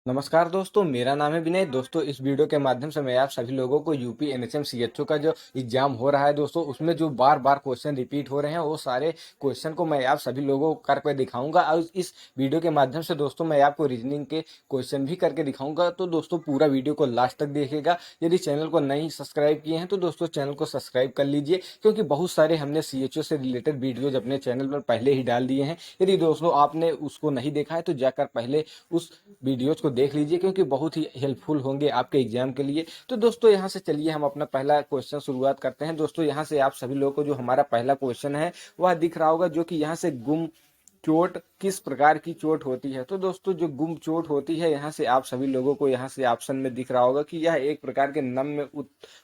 नमस्कार दोस्तों, मेरा नाम है विनय। दोस्तों, इस वीडियो के माध्यम से मैं आप सभी लोगों को यूपी एनएचएम सीएचओ का जो एग्जाम हो रहा है दोस्तों, उसमें जो बार बार क्वेश्चन रिपीट हो रहे हैं, वो सारे क्वेश्चन को मैं आप सभी लोगों को करके दिखाऊंगा। और इस वीडियो के माध्यम से दोस्तों मैं आपको रीजनिंग के क्वेश्चन भी करके दिखाऊंगा। तो दोस्तों पूरा वीडियो को लास्ट तक देखिएगा। यदि चैनल को नहीं सब्सक्राइब किए हैं तो दोस्तों चैनल को सब्सक्राइब कर लीजिए, क्योंकि बहुत सारे हमने सीएचओ से रिलेटेड वीडियोज अपने चैनल पर पहले ही डाल दिए हैं। यदि दोस्तों आपने उसको नहीं देखा है तो जाकर पहले उस वीडियोज को देख लीजिए, क्योंकि बहुत ही हेल्पफुल होंगे आपके एग्जाम के लिए। तो दोस्तों यहाँ से चलिए हम अपना पहला क्वेश्चन शुरुआत करते हैं। दोस्तों यहाँ से आप सभी लोगों को जो हमारा पहला क्वेश्चन है वह दिख रहा होगा, जो कि यहाँ से गुम चोट किस प्रकार की चोट होती है। तो दोस्तों जो गुम चोट होती है, यहाँ से आप सभी लोगों को यहाँ से ऑप्शन में दिख रहा होगा कि यह एक प्रकार के नम्य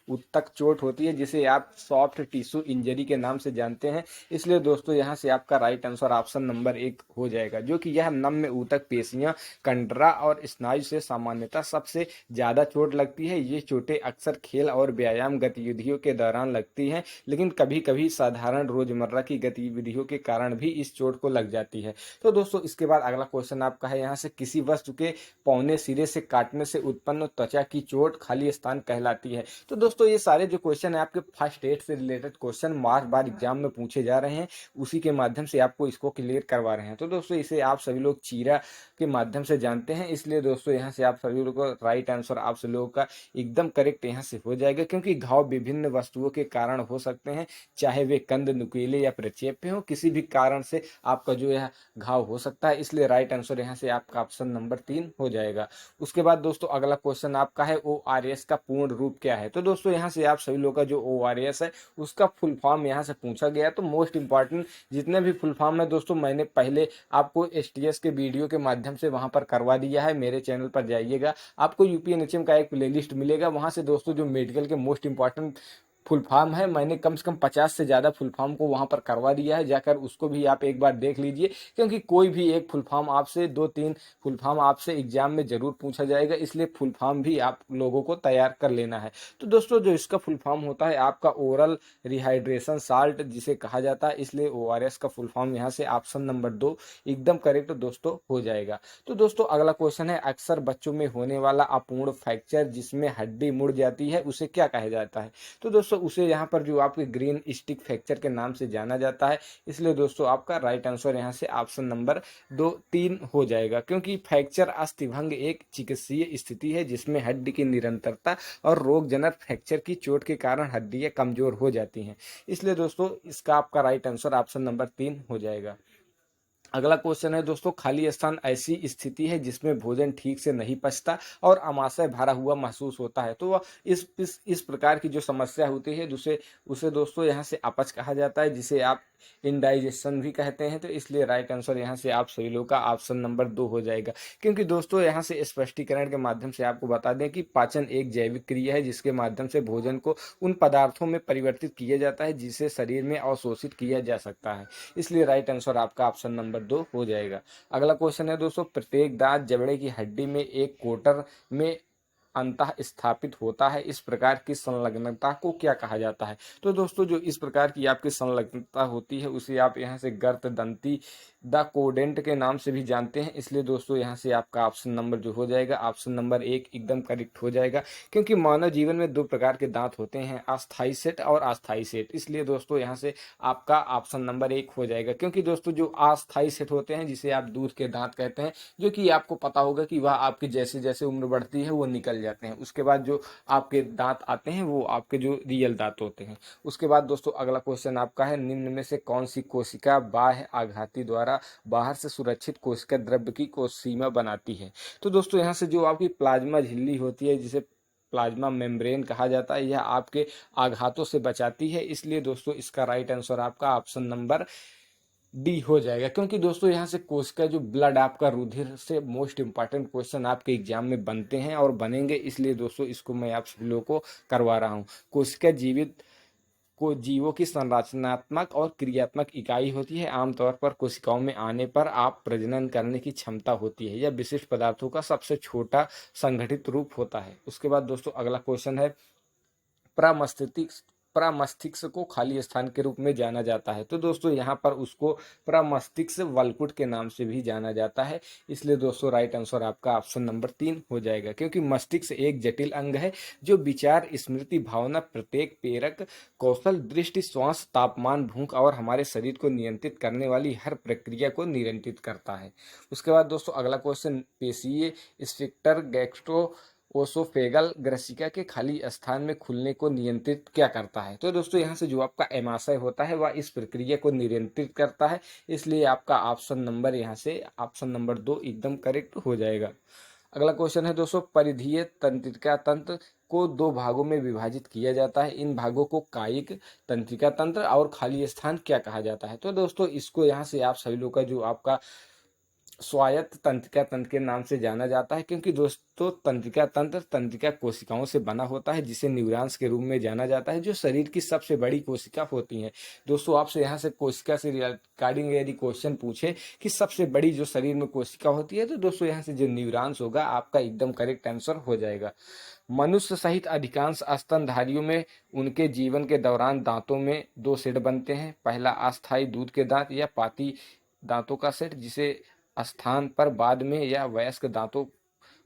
उत्तक चोट होती है, जिसे आप सॉफ्ट टिश्यू इंजरी के नाम से जानते हैं। इसलिए दोस्तों यहाँ से आपका राइट आंसर ऑप्शन नंबर 1 हो जाएगा, जो कि यह नम्य ऊतक पेशियां, कंडरा और स्नायु से सामान्यतः सबसे ज्यादा चोट लगती है। ये चोटें अक्सर खेल और व्यायाम गतिविधियों के दौरान लगती हैं, लेकिन कभी कभी साधारण रोजमर्रा की गतिविधियों के कारण भी इस चोट को लग जाती है। तो दोस्तों इसके बाद अगला क्वेश्चन आपका है, यहाँ से किसी वस्तु के पौने सिरे से काटने से उत्पन्न त्वचा की चोट खाली स्थान कहलाती है। तो दोस्तों ये सारे जो क्वेश्चन है आपके फर्स्ट एड से रिलेटेड क्वेश्चन बार बार एग्जाम में पूछे जा रहे हैं, उसी के माध्यम से आपको इसको क्लियर करवा रहे हैं। तो दोस्तों इसे आप सभी लोग चीरा के माध्यम से जानते हैं, इसलिए दोस्तों यहाँ से आप सभी लोगों को राइट आंसर आप सभी लोगों का एकदम करेक्ट यहाँ से हो जाएगा, क्योंकि घाव विभिन्न वस्तुओं के कारण हो सकते हैं, चाहे वे कंद, नुकीले या प्रक्षेप्य हो। किसी भी कारण से आपका जो यह घाव हो सकता है, इसलिए राइट आंसर यहाँ से आपका ऑप्शन नंबर 3 हो जाएगा। उसके बाद दोस्तों अगला क्वेश्चन आपका है ORS का पूर्ण रूप क्या है। तो दोस्तों यहाँ से आप सभी लोगों का जो ORS है उसका फुल फॉर्म यहाँ से पूछा गया। तो मोस्ट इंपॉर्टेंट जितने भी फुल फॉर्म है दोस्तों, मैंने पहले आपको STS के वीडियो के माध्यम से वहां पर करवा दिया है। मेरे चैनल पर जाइएगा, आपको यूपीएनएचएम का एक प्लेलिस्ट मिलेगा, वहां से दोस्तों जो मेडिकल के मोस्ट इंपॉर्टेंट फुल फॉर्म है, मैंने कम से कम 50 से ज़्यादा फुल फॉर्म को वहां पर करवा दिया है। जाकर उसको भी आप एक बार देख लीजिए, क्योंकि कोई भी एक फुल फॉर्म आपसे 2-3 फुल फॉर्म आपसे एग्जाम में जरूर पूछा जाएगा, इसलिए फुल फॉर्म भी आप लोगों को तैयार कर लेना है। तो दोस्तों जो इसका फुल फॉर्म होता है आपका ओरल रिहाइड्रेशन साल्ट जिसे कहा जाता है, इसलिए ORS का फुल फॉर्म यहाँ से ऑप्शन नंबर 2 एकदम करेक्ट दोस्तों हो जाएगा। तो दोस्तों अगला क्वेश्चन है, अक्सर बच्चों में होने वाला अपूर्ण फ्रैक्चर जिसमें हड्डी मुड़ जाती है उसे क्या कहा जाता है। तो दोस्तों उसे यहाँ पर जो आपके ग्रीन स्टिक फ्रैक्चर के नाम से जाना जाता है, इसलिए दोस्तों आपका राइट आंसर यहाँ से ऑप्शन नंबर 2-3 हो जाएगा, क्योंकि फ्रैक्चर अस्थिभंग एक चिकित्सीय स्थिति है जिसमें हड्डी की निरंतरता और रोगजनक फ्रैक्चर की चोट के कारण हड्डियां कमजोर हो जाती हैं। इसलिए दोस्तों इसका आपका राइट आंसर ऑप्शन नंबर 3 हो जाएगा। अगला क्वेश्चन है दोस्तों, खाली स्थान ऐसी स्थिति है जिसमें भोजन ठीक से नहीं पचता और आमाशय भरा हुआ महसूस होता है। तो इस प्रकार की जो समस्या होती है उसे उसे दोस्तों यहाँ से अपच कहा जाता है, जिसे आप इंडाइजेशन भी कहते हैं। तो इसलिए राइट आंसर यहाँ से आप सभी लोगों का ऑप्शन नंबर 2 हो जाएगा, क्योंकि दोस्तों यहाँ से स्पष्टीकरण के माध्यम से आपको बता दें कि पाचन एक जैविक क्रिया है, जिसके माध्यम से भोजन को उन पदार्थों में परिवर्तित किया जाता है जिसे शरीर में अवशोषित किया जा सकता है। इसलिए राइट आंसर आपका ऑप्शन नंबर 2 हो जाएगा। अगला क्वेश्चन है दोस्तों, प्रत्येक दांत जबड़े की हड्डी में एक कोटर में अंतः स्थापित होता है, इस प्रकार की संलग्नता को क्या कहा जाता है। तो दोस्तों जो इस प्रकार की आपकी संलग्नता होती है उसे आप यहाँ से गर्त दंती द कोडेंट के नाम से भी जानते हैं। इसलिए दोस्तों यहाँ से आपका ऑप्शन नंबर जो हो जाएगा ऑप्शन नंबर 1 एकदम करेक्ट हो जाएगा, क्योंकि मानव जीवन में 2 प्रकार के दांत होते हैं, अस्थाई सेट और अस्थाई सेट। इसलिए दोस्तों यहाँ से आपका ऑप्शन नंबर 1 हो जाएगा, क्योंकि दोस्तों जो अस्थाई सेट होते हैं जिसे आप दूध के दांत कहते हैं, जो कि आपको पता होगा कि वह आपकी जैसे जैसे उम्र बढ़ती है वो निकल जाते हैं। उसके बाद जो आपके दांत आते हैं वो आपके जो रियल दांत होते हैं। उसके बाद दोस्तों अगला क्वेश्चन आपका है, निम्न में से कौन सी कोशिका बाह्य आघाती द्वारा बाहर से सुरक्षित कोशिका द्रव्य की कोशिका बनाती है। तो दोस्तों यहाँ से जो आपकी प्लाज्मा झिल्ली होती है, जिसे प्लाज्मा मेम्ब्रेन कहा जाता है, यह आपके आघातों से बचाती है। इसलिए दोस्तों इसका राइट आंसर आपका ऑप्शन नंबर डी हो जाएगा, क्योंकि दोस्तों यहाँ से कोशिका जो ब्लड आपका रुधिर से मोस्ट इंपॉर्टेंट क्वेश्चन आपके एग्जाम में बनते हैं और बनेंगे, इसलिए दोस्तों इसको मैं आप सभी लोगों को करवा रहा हूँ। कोशिका जीवों की संरचनात्मक और क्रियात्मक इकाई होती है। आमतौर पर कोशिकाओं में आने पर आप प्रजनन करने की क्षमता होती है। यह विशिष्ट पदार्थों का सबसे छोटा संगठित रूप होता है। उसके बाद दोस्तों अगला क्वेश्चन है, प्रमस्तिष्क प्रमस्तिष्क को खाली स्थान के रूप में जाना जाता है। तो दोस्तों यहाँ पर उसको प्रमस्तिष्क वल्कुट के नाम से भी जाना जाता है। इसलिए दोस्तों राइट आंसर आपका ऑप्शन नंबर 3 हो जाएगा, क्योंकि मस्तिष्क एक जटिल अंग है जो विचार, स्मृति, भावना, प्रत्येक प्रेरक कौशल, दृष्टि, श्वास, तापमान, भूख और हमारे शरीर को नियंत्रित करने वाली हर प्रक्रिया को नियंत्रित करता है। उसके बाद दोस्तों अगला क्वेश्चन, पेशीय स्फिंक्टर गैस्ट्रो ओसोफेगल ग्रसिका के खाली स्थान में खुलने को नियंत्रित क्या करता है? तो दोस्तों यहाँ से जो आपका एमाशय होता है वह इस प्रक्रिया को नियंत्रित करता है। इसलिए आपका ऑप्शन नंबर यहाँ से ऑप्शन नंबर 2 एकदम करेक्ट हो जाएगा। अगला क्वेश्चन है दोस्तों, परिधीय तंत्रिका तंत्र को 2 भागों में विभाजित किया जाता है। इन भागों को कायिक तंत्रिका तंत्र और खाली स्थान क्या कहा जाता है? तो दोस्तों इसको यहाँ से आप सभी लोग का जो आपका स्वायत्त तंत्रिका तंत्र के नाम से जाना जाता है, क्योंकि दोस्तों तंत्रिका तंत्र तंत्रिका कोशिकाओं से बना होता है, जिसे न्यूरॉन्स के रूप में जाना जाता है, जो शरीर की सबसे बड़ी कोशिका होती हैं। दोस्तों आपसे यहाँ से कोशिका से रिगार्डिंग यदि क्वेश्चन पूछे कि सबसे बड़ी जो शरीर में कोशिका होती है, तो दोस्तों यहाँ से जो न्यूरॉन्स होगा आपका एकदम करेक्ट आंसर हो जाएगा। मनुष्य सहित अधिकांश स्तनधारियों में उनके जीवन के दौरान दांतों में 2 सेट बनते हैं। पहला अस्थायी दूध के दांत या पाती दांतों का सेट, जिसे स्थान पर बाद में या वयस्क दांतों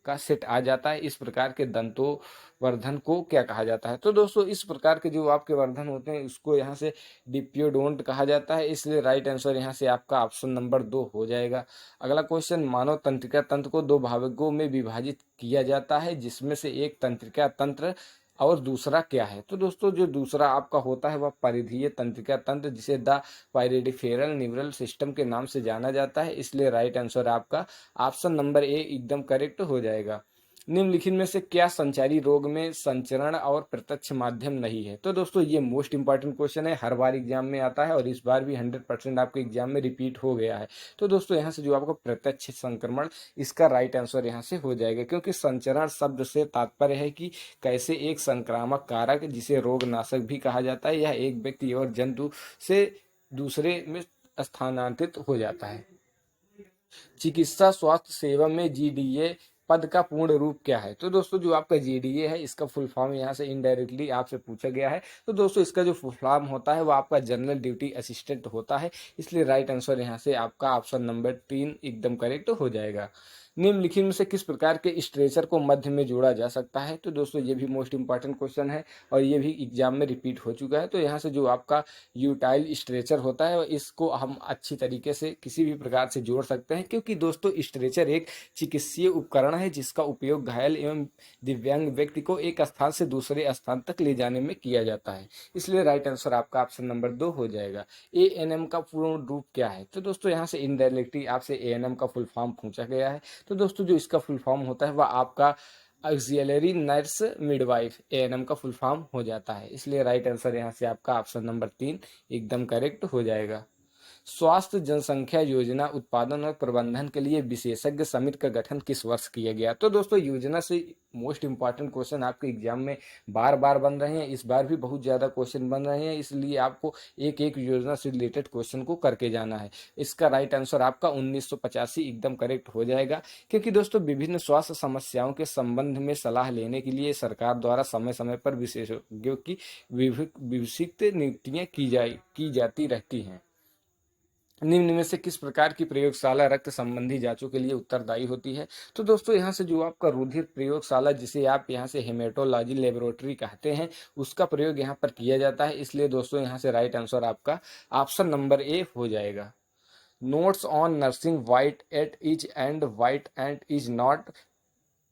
का सेट आ जाता है। इस प्रकार के दंतों वर्धन को क्या कहा जाता है? तो दोस्तों इस प्रकार के जो आपके वर्धन होते हैं उसको यहाँ से डिप्योडोंट कहा जाता है। इसलिए राइट आंसर यहाँ से आपका ऑप्शन नंबर 2 हो जाएगा। अगला क्वेश्चन, मानव तंत्रिका तंत्र को 2 भागों में विभाजित किया जाता है, जिसमें से एक तंत्रिका तंत्र और दूसरा क्या है? तो दोस्तों जो दूसरा आपका होता है वह परिधीय तंत्रिका तंत्र, जिसे द पायरिफेरल न्यूरल सिस्टम के नाम से जाना जाता है। इसलिए राइट आंसर आपका ऑप्शन नंबर ए एकदम करेक्ट हो जाएगा। निम्नलिखित में से क्या संचारी रोग में संचरण और प्रत्यक्ष माध्यम नहीं है? तो दोस्तों ये मोस्ट इंपॉर्टेंट क्वेश्चन है, हर बार एग्जाम में आता है और इस बार भी 100% आपके एग्जाम में रिपीट हो गया है। तो दोस्तों यहाँ से जो आपको प्रत्यक्ष संक्रमण, इसका राइट आंसर यहाँ से हो जाएगा, क्योंकि संचरण शब्द से तात्पर्य है कि कैसे एक संक्रामक कारक, जिसे रोगनाशक भी कहा जाता है, यह एक व्यक्ति और जंतु से दूसरे में स्थानांतरित हो जाता है। चिकित्सा स्वास्थ्य सेवा में जीडीए पद का पूर्ण रूप क्या है? तो दोस्तों जो आपका जीडीए है इसका फुल फॉर्म यहाँ से इनडायरेक्टली आपसे पूछा गया है। तो दोस्तों इसका जो फुल फॉर्म होता है वो आपका जनरल ड्यूटी असिस्टेंट होता है। इसलिए राइट आंसर यहाँ से आपका ऑप्शन नंबर 3 एकदम करेक्ट हो जाएगा। निम्नलिखित में से किस प्रकार के स्ट्रेचर को मध्य में जोड़ा जा सकता है? तो दोस्तों ये भी मोस्ट इंपॉर्टेंट क्वेश्चन है और ये भी एग्जाम में रिपीट हो चुका है। तो यहाँ से जो आपका यूटाइल स्ट्रेचर होता है इसको हम अच्छी तरीके से किसी भी प्रकार से जोड़ सकते हैं, क्योंकि दोस्तों स्ट्रेचर एक चिकित्सीय उपकरण है जिसका उपयोग घायल एवं दिव्यांग व्यक्ति को एक स्थान से दूसरे स्थान तक ले जाने में किया जाता है। इसलिए राइट आंसर आपका ऑप्शन नंबर 2 हो जाएगा। एएनएम का पूर्ण रूप क्या है? तो दोस्तों यहाँ से इनडायरेक्टली आपसे एएनएम का फुल फॉर्म पूछा गया है। तो दोस्तों जो इसका फुल फॉर्म होता है वह आपका ऑक्सिलरी नर्स मिडवाइफ एएनएम का फुल फॉर्म हो जाता है। इसलिए राइट आंसर यहाँ से आपका ऑप्शन नंबर 3 एकदम करेक्ट हो जाएगा। स्वास्थ्य जनसंख्या योजना उत्पादन और प्रबंधन के लिए विशेषज्ञ समिति का गठन किस वर्ष किया गया? तो दोस्तों योजना से मोस्ट इंपॉर्टेंट क्वेश्चन आपके एग्जाम में बार बार बन रहे हैं, इस बार भी बहुत ज़्यादा क्वेश्चन बन रहे हैं, इसलिए आपको एक एक योजना से रिलेटेड क्वेश्चन को करके जाना है। इसका राइट आंसर आपका 1985 एकदम करेक्ट हो जाएगा, क्योंकि दोस्तों विभिन्न स्वास्थ्य समस्याओं के संबंध में सलाह लेने के लिए सरकार द्वारा समय समय पर विशेषज्ञों की विकसित नियुक्तियाँ की जाती रहती हैं। निम्न में से किस प्रकार की प्रयोगशाला रक्त संबंधी जांचों के लिए उत्तरदायी होती है? तो दोस्तों यहाँ से जो आपका रुधिर प्रयोगशाला, जिसे आप यहाँ से हेमेटोलॉजी लेबोरेटरी कहते हैं, उसका प्रयोग यहाँ पर किया जाता है। इसलिए दोस्तों यहाँ से राइट आंसर आपका ऑप्शन नंबर ए हो जाएगा। Notes on nursing what it is and what it is not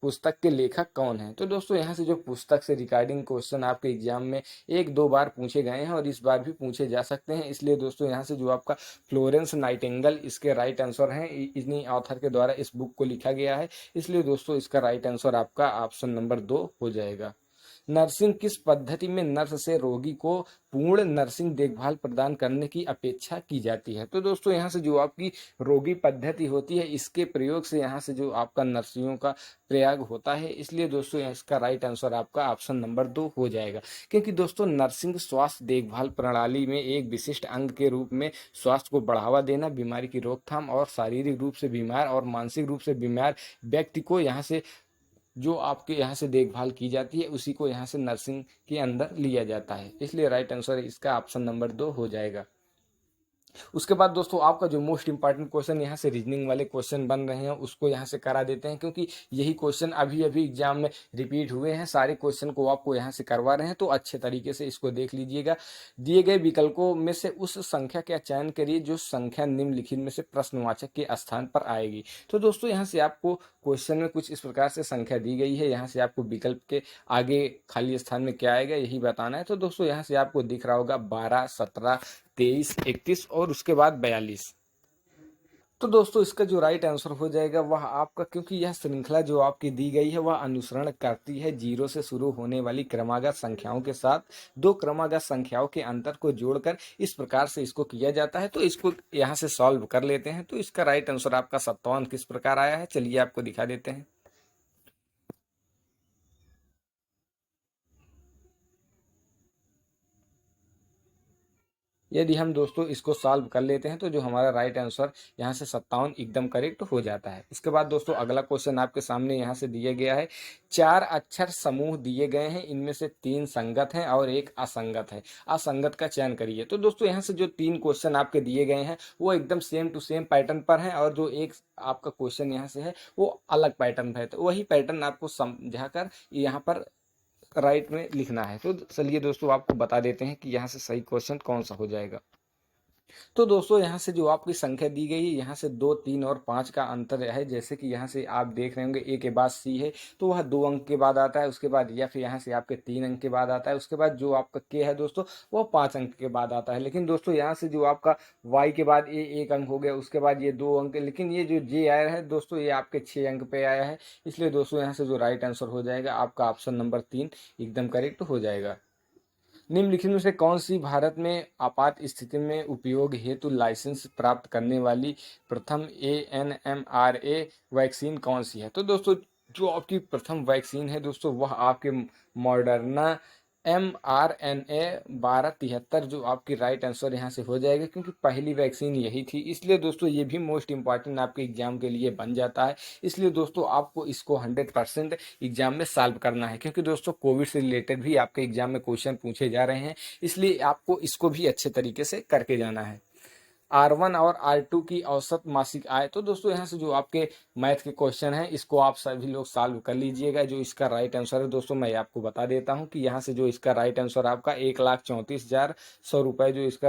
पुस्तक के लेखक कौन है? तो दोस्तों यहाँ से जो पुस्तक से रिगार्डिंग क्वेश्चन आपके एग्जाम में 1-2 बार पूछे गए हैं और इस बार भी पूछे जा सकते हैं। इसलिए दोस्तों यहाँ से जो आपका फ्लोरेंस नाइटिंगेल इसके राइट आंसर हैं। इन्हीं ऑथर के द्वारा इस बुक को लिखा गया है। इसलिए दोस्तों इसका राइट आंसर आपका ऑप्शन नंबर 2 हो जाएगा। नर्सिंग किस पद्धति में नर्स से रोगी को पूर्ण नर्सिंग देखभाल प्रदान करने की अपेक्षा की जाती है? तो दोस्तों यहाँ से जो आपकी रोगी पद्धति होती है इसके प्रयोग से यहाँ से जो आपका नर्सियों का प्रयोग होता है। इसलिए दोस्तों इसका राइट आंसर आपका ऑप्शन नंबर 2 हो जाएगा, क्योंकि दोस्तों नर्सिंग स्वास्थ्य देखभाल प्रणाली में एक विशिष्ट अंग के रूप में स्वास्थ्य को बढ़ावा देना, बीमारी की रोकथाम और शारीरिक रूप से बीमार और मानसिक रूप से बीमार व्यक्ति को यहाँ से जो आपके यहाँ से देखभाल की जाती है उसी को यहाँ से नर्सिंग के अंदर लिया जाता है। इसलिए राइट आंसर इसका ऑप्शन नंबर 2 हो जाएगा। उसके बाद दोस्तों आपका जो मोस्ट इंपॉर्टेंट क्वेश्चन यहाँ से रीजनिंग वाले क्वेश्चन बन रहे हैं उसको यहाँ से करा देते हैं, क्योंकि यही क्वेश्चन अभी अभी एग्जाम में रिपीट हुए हैं। सारे क्वेश्चन को आपको यहाँ से करवा रहे हैं, तो अच्छे तरीके से इसको देख लीजिएगा। दिए गए विकल्पों में से उस संख्या का चयन करिए जो संख्या निम्नलिखित में से प्रश्नवाचक के स्थान पर आएगी। तो दोस्तों यहाँ से आपको क्वेश्चन में कुछ इस प्रकार से संख्या दी गई है, यहाँ से आपको विकल्प के आगे खाली स्थान में क्या आएगा यही बताना है। तो दोस्तों यहाँ से आपको दिख रहा होगा 12, 17, 23, 31 और उसके बाद 42। तो दोस्तों इसका जो राइट आंसर हो जाएगा वह आपका, क्योंकि यह श्रृंखला जो आपकी दी गई है वह अनुसरण करती है 0 से शुरू होने वाली क्रमागत संख्याओं के साथ दो क्रमागत संख्याओं के अंतर को जोड़कर इस प्रकार से इसको किया जाता है। तो इसको यहाँ से सॉल्व कर लेते हैं। तो इसका राइट आंसर आपका 57 किस प्रकार आया है, चलिए आपको दिखा देते हैं। यदि हम दोस्तों इसको सॉल्व कर लेते हैं तो जो हमारा राइट आंसर यहाँ से 57 एकदम करेक्ट हो जाता है। उसके बाद दोस्तों अगला क्वेश्चन आपके सामने यहाँ से दिया गया है। 4 अक्षर समूह दिए गए हैं, इनमें से 3 संगत हैं और एक असंगत है। असंगत का चयन करिए। तो दोस्तों यहाँ से जो 3 क्वेश्चन आपके दिए गए हैं वो एकदम सेम टू सेम पैटर्न पर हैं, और जो एक आपका क्वेश्चन यहाँ से है वो अलग पैटर्न पर है। तो वही पैटर्न आपको समझाकर यहाँ पर राइट में लिखना है। तो चलिए दोस्तों आपको बता देते हैं कि यहाँ से सही क्वेश्चन कौन सा हो जाएगा। तो दोस्तों यहाँ से जो आपकी संख्या दी गई है यहाँ से 2, 3 और 5 का अंतर है। जैसे कि यहाँ से आप देख रहे होंगे ए के बाद सी है तो वह 2 अंक के बाद आता है, उसके बाद या फिर यहाँ से आपके 3 अंक के बाद आता है, उसके बाद जो आपका के है दोस्तों वह 5 अंक के बाद आता है। लेकिन दोस्तों यहाँ से जो आपका वाई के बाद ए 1 अंक हो गया, उसके बाद ये 2 अंक, लेकिन ये जो जे आया है दोस्तों ये आपके 6 अंक पे आया है। इसलिए दोस्तों यहाँ से जो राइट आंसर हो जाएगा आपका ऑप्शन नंबर 3 एकदम करेक्ट हो जाएगा। निम्नलिखित में से कौन सी भारत में आपात स्थिति में उपयोग हेतु लाइसेंस प्राप्त करने वाली प्रथम ANMRA वैक्सीन कौन सी है? तो दोस्तों जो आपकी प्रथम वैक्सीन है दोस्तों वह आपके मॉडर्ना mRNA 1273 जो आपकी राइट आंसर यहाँ से हो जाएगा, क्योंकि पहली वैक्सीन यही थी। इसलिए दोस्तों ये भी मोस्ट इंपॉर्टेंट आपके एग्जाम के लिए बन जाता है। इसलिए दोस्तों आपको इसको 100% एग्जाम में सॉल्व करना है, क्योंकि दोस्तों कोविड से रिलेटेड भी आपके एग्जाम में क्वेश्चन पूछे जा रहे हैं। इसलिए आपको इसको भी अच्छे तरीके से करके जाना है। R1 और R2 की औसत मासिक आय। तो दोस्तों यहाँ से जो आपके मैथ के क्वेश्चन हैं इसको आप सभी लोग सॉल्व कर लीजिएगा। जो इसका राइट आंसर है दोस्तों मैं आपको बता देता हूँ कि यहाँ से जो इसका राइट आंसर आपका 1,34,100 रुपये जो इसका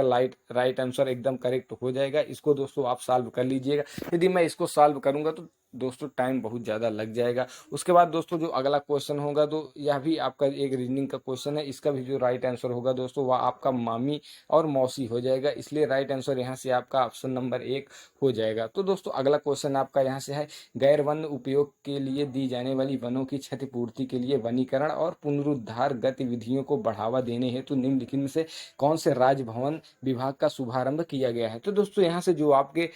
राइट आंसर एकदम करेक्ट हो जाएगा। इसको दोस्तों आप सॉल्व कर लीजिएगा। यदि मैं इसको सॉल्व करूँगा तो दोस्तों टाइम बहुत ज़्यादा लग जाएगा। उसके बाद दोस्तों जो अगला क्वेश्चन होगा तो यह भी आपका एक रीजनिंग का क्वेश्चन है। इसका भी जो राइट आंसर होगा दोस्तों वह आपका मामी और मौसी हो जाएगा। इसलिए राइट आंसर यहाँ से आपका ऑप्शन नंबर 1 हो जाएगा। तो दोस्तों अगला क्वेश्चन आपका यहाँ से है, गैर वन उपयोग के लिए दी जाने वाली वनों की क्षतिपूर्ति के लिए वनीकरण और पुनरुद्धार गतिविधियों को बढ़ावा देने हेतु निम्नलिखित में से कौन से राजभवन विभाग का शुभारंभ किया गया है? तो दोस्तों यहाँ से जो आपके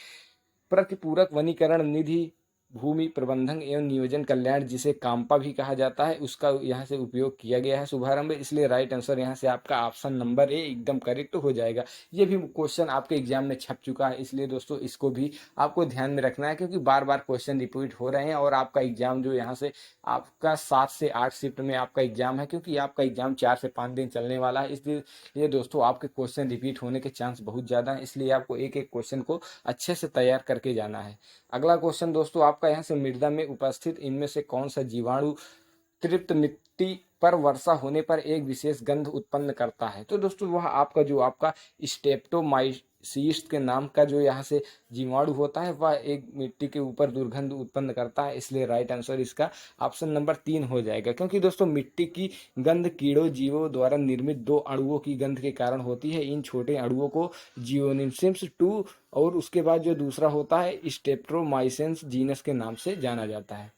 प्रतिपूरक वनीकरण निधि भूमि प्रबंधन एवं नियोजन कल्याण जिसे काम्पा भी कहा जाता है उसका यहाँ से उपयोग किया गया है शुभारंभ। इसलिए राइट आंसर यहाँ से आपका ऑप्शन नंबर ए एकदम करेक्ट हो जाएगा। ये भी क्वेश्चन आपके एग्जाम में छप चुका है, इसलिए दोस्तों इसको भी आपको ध्यान में रखना है, क्योंकि बार बार क्वेश्चन रिपीट हो रहे हैं और आपका एग्जाम जो यहाँ से आपका 7 से 8 शिफ्ट में आपका एग्जाम है, क्योंकि आपका एग्जाम 4 से 5 दिन चलने वाला है। इसलिए ये दोस्तों आपके क्वेश्चन रिपीट होने के चांस बहुत ज़्यादा है। इसलिए आपको एक एक क्वेश्चन को अच्छे से तैयार करके जाना है। अगला क्वेश्चन दोस्तों आपका यहाँ से, मृदा में उपस्थित इनमें से कौन सा जीवाणु तृप्त मिट्टी पर वर्षा होने पर एक विशेष गंध उत्पन्न करता है? तो दोस्तों वह आपका जो आपका स्टेप्टोमाइसिस के नाम का जो यहाँ से जीवाणु होता है वह एक मिट्टी के ऊपर दुर्गंध उत्पन्न करता है। इसलिए राइट आंसर इसका ऑप्शन नंबर 3 हो जाएगा, क्योंकि दोस्तों मिट्टी की गंध कीड़ों जीवों द्वारा निर्मित 2 अणुओं की गंध के कारण होती है। इन छोटे अणुओं को जियोनिम्सिस 2 और उसके बाद जो दूसरा होता है स्टेप्टोमाइसिस जीनस के नाम से जाना जाता है।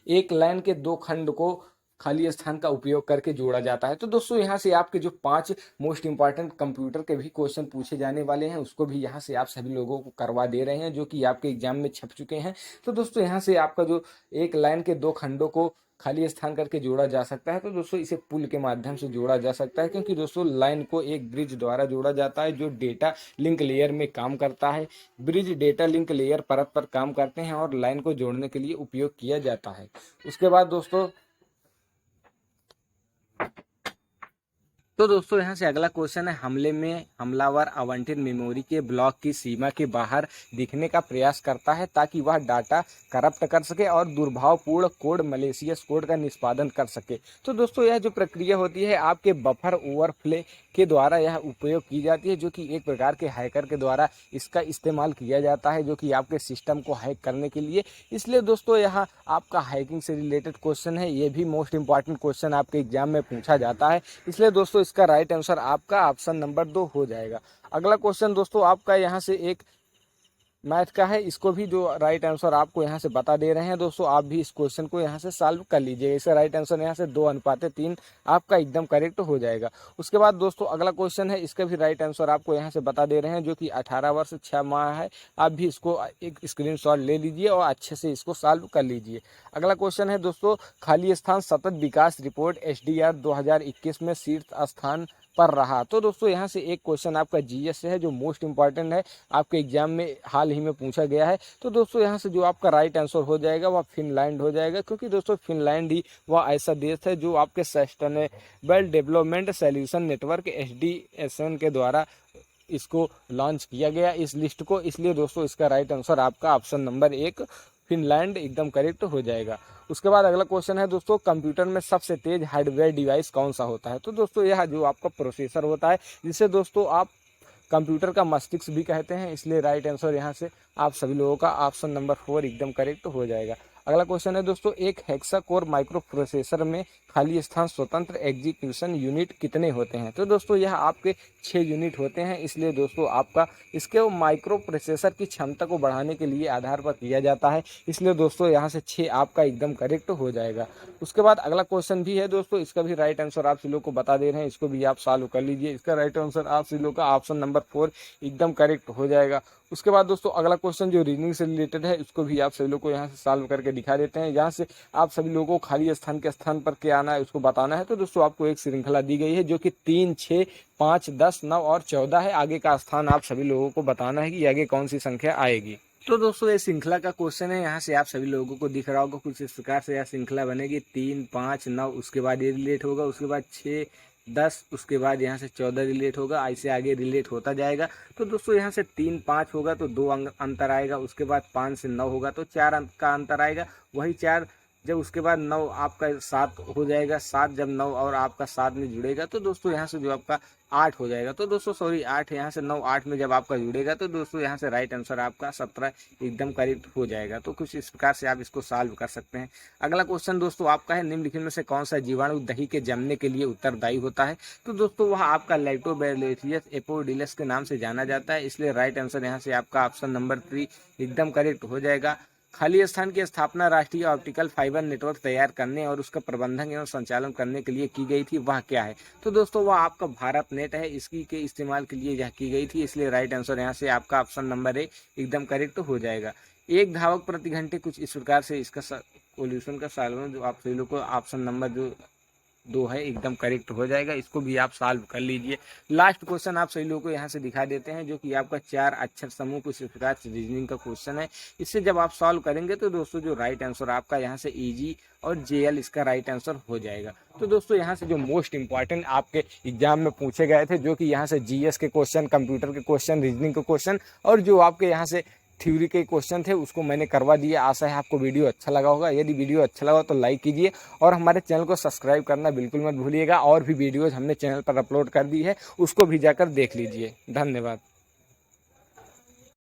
एक लाइन के 2 खंड को खाली स्थान का उपयोग करके जोड़ा जाता है। तो दोस्तों यहाँ से आपके जो 5 मोस्ट इंपॉर्टेंट कंप्यूटर के भी क्वेश्चन पूछे जाने वाले हैं उसको भी यहाँ से आप सभी लोगों को करवा दे रहे हैं, जो कि आपके एग्जाम में छप चुके हैं। तो दोस्तों यहाँ से आपका जो एक लाइन के 2 खंडों को खाली स्थान करके जोड़ा जा सकता है। तो दोस्तों इसे पुल के माध्यम से जोड़ा जा सकता है, क्योंकि दोस्तों लाइन को एक ब्रिज द्वारा जोड़ा जाता है जो डेटा लिंक लेयर में काम करता है। ब्रिज डेटा लिंक लेयर परत पर काम करते हैं और लाइन को जोड़ने के लिए उपयोग किया जाता है। उसके बाद दोस्तों यहाँ से अगला क्वेश्चन है, हमले में हमलावर आवंटित मेमोरी के ब्लॉक की सीमा के बाहर दिखने का प्रयास करता है ताकि वह डाटा करप्ट कर सके और दुर्भावपूर्ण कोड मलेशियस कोड का निष्पादन कर सके। तो दोस्तों यह जो प्रक्रिया होती है आपके बफर ओवरफ्ले के द्वारा यह उपयोग की जाती है, जो कि एक प्रकार के हैकर के द्वारा इसका इस्तेमाल किया जाता है, जो कि आपके सिस्टम को हैक करने के लिए। इसलिए दोस्तों यहाँ आपका हैकिंग से रिलेटेड क्वेश्चन है, ये भी मोस्ट इंपॉर्टेंट क्वेश्चन आपके एग्जाम में पूछा जाता है। इसलिए दोस्तों इसका राइट आंसर आपका ऑप्शन नंबर 2 हो जाएगा। अगला क्वेश्चन दोस्तों आपका यहाँ से एक मैथ का है, इसको भी जो राइट आंसर आपको यहाँ से बता दे रहे हैं दोस्तों, आप भी इस क्वेश्चन को यहाँ से सॉल्व कर लीजिए। इसका राइट आंसर यहाँ से 2:3 आपका एकदम करेक्ट हो जाएगा। उसके बाद दोस्तों अगला क्वेश्चन है, इसका भी राइट आंसर आपको यहाँ से बता दे रहे हैं, जो कि 18 वर्ष 6 माह है। आप भी इसको एक स्क्रीनशॉट ले लीजिए और अच्छे से इसको सॉल्व कर लीजिए। अगला क्वेश्चन है दोस्तों, खाली स्थान सतत विकास रिपोर्ट SDR 2021 में शीर्ष स्थान पर रहा। तो दोस्तों यहाँ से एक क्वेश्चन आपका GS से है, जो मोस्ट इंपॉर्टेंट है, आपके एग्जाम में हाल ही में पूछा गया है। तो दोस्तों यहाँ से जो आपका राइट आंसर हो जाएगा वह फिनलैंड हो जाएगा, क्योंकि दोस्तों फिनलैंड ही वह ऐसा देश है जो आपके sustainable development solution network SDSN के द्वारा इसको लॉन्च किया गया इस लिस्ट को। इसलिए दोस्तों इसका राइट आंसर आपका ऑप्शन नंबर 1 फिनलैंड एकदम करेक्ट हो जाएगा। उसके बाद अगला क्वेश्चन है दोस्तों, कंप्यूटर में सबसे तेज हार्डवेयर डिवाइस कौन सा होता है। तो दोस्तों यह जो आपका प्रोसेसर होता है, जिसे दोस्तों आप कंप्यूटर का मस्तिष्क भी कहते हैं। इसलिए राइट आंसर यहाँ से आप सभी लोगों का ऑप्शन नंबर 4 एकदम करेक्ट हो जाएगा। अगला क्वेश्चन है दोस्तों, एक हेक्सा कोर माइक्रो प्रोसेसर में खाली स्थान स्वतंत्र एग्जीक्यूशन यूनिट कितने होते हैं। तो दोस्तों यह आपके 6 यूनिट होते हैं। इसलिए दोस्तों आपका इसके माइक्रो प्रोसेसर की क्षमता को बढ़ाने के लिए आधार पर किया जाता है। इसलिए दोस्तों यहाँ से 6 आपका एकदम करेक्ट हो जाएगा। उसके बाद अगला क्वेश्चन भी है दोस्तों, इसका भी राइट आंसर आप सभी लोग को बता दे रहे हैं, इसको भी आप सॉल्व कर लीजिए। इसका राइट आंसर आप सभी लोग का ऑप्शन नंबर 4 एकदम करेक्ट हो जाएगा। उसके बाद दोस्तों अगला क्वेश्चन जो रीजनिंग से रिलेटेड है, इसको भी आप सभी लोग को यहाँ से सॉल्व करके दिखा देते हैं। यहाँ से आप सभी लोगों को खाली स्थान के स्थान पर क्या आना है उसको बताना है। तो दोस्तों आपको एक श्रृंखला दी गई है, जो कि 3, 6, 5, 10, 9 और 14 है। आगे का स्थान आप सभी लोगों को बताना है कि आगे कौन सी संख्या आएगी। तो दोस्तों ये श्रृंखला का क्वेश्चन है, यहाँ से आप सभी लोगों को दिख रहा होगा कुछ इस प्रकार से यह श्रृंखला बनेगी। 3, 5, 9, उसके बाद ये रिलेट होगा, उसके बाद 6, 10, उसके बाद यहाँ से 14 रिलेट होगा, ऐसे आगे रिलेट होता जाएगा। तो दोस्तों यहाँ से 3, 5 होगा तो 2 अंतर आएगा, उसके बाद 5 से 9 होगा तो 4 अंक का अंतर आएगा। वही 4 जब उसके बाद 9 आपका 7 हो जाएगा, 7 जब 9 और आपका 7 में जुड़ेगा तो दोस्तों यहाँ से जो आपका 8 हो जाएगा। तो दोस्तों सॉरी 8 यहाँ से 9, 8 में जब आपका जुड़ेगा तो दोस्तों यहाँ से राइट आंसर आपका 17 एकदम करेक्ट हो जाएगा। तो कुछ इस प्रकार से आप इसको सॉल्व कर सकते हैं। अगला क्वेश्चन दोस्तों आपका है, निम्नलिखित में से कौन सा जीवाणु दही के जमने के लिए उत्तरदायी होता है। तो दोस्तों वह आपका लैक्टोबैसिलस एपोडिलस के नाम से जाना जाता है। इसलिए राइट आंसर यहाँ से आपका ऑप्शन नंबर 3 एकदम करेक्ट हो जाएगा। खाली स्थान की स्थापना राष्ट्रीय ऑप्टिकल फाइबर नेटवर्क तैयार करने और उसका प्रबंधन एवं संचालन करने के लिए की गई थी, वह क्या है। तो दोस्तों वह आपका भारत नेट है, इसकी के इस्तेमाल के लिए यह की गई थी। इसलिए राइट आंसर यहाँ से आपका ऑप्शन नंबर 1 एकदम करेक्ट हो जाएगा। 1 धावक प्रति घंटे, कुछ इस प्रकार से इसका सोल्यूशन का सॉल्व जो आप सभी लोग को ऑप्शन नंबर जो 2 है एकदम करेक्ट हो जाएगा। इसको भी आप सॉल्व कर लीजिए। लास्ट क्वेश्चन आप सभी लोगों को यहाँ से दिखा देते हैं, जो कि आपका 4 अक्षर समूह कुछ इस प्रकार से रीजनिंग का क्वेश्चन है। इससे जब आप सॉल्व करेंगे तो दोस्तों जो राइट आंसर आपका यहाँ से EG और JL इसका राइट आंसर हो जाएगा। तो दोस्तों यहाँ से जो मोस्ट इंपॉर्टेंट आपके एग्जाम में पूछे गए थे, जो कि यहाँ से GS के क्वेश्चन, कंप्यूटर के क्वेश्चन, रीजनिंग के क्वेश्चन और जो आपके यहाँ से थ्योरी के क्वेश्चन थे, उसको मैंने करवा दिया। आशा है आपको वीडियो अच्छा लगा होगा। यदि वीडियो अच्छा लगा तो लाइक कीजिए और हमारे चैनल को सब्सक्राइब करना बिल्कुल मत भूलिएगा। और भी वीडियोज हमने चैनल पर अपलोड कर दी है, उसको भी जाकर देख लीजिए। धन्यवाद।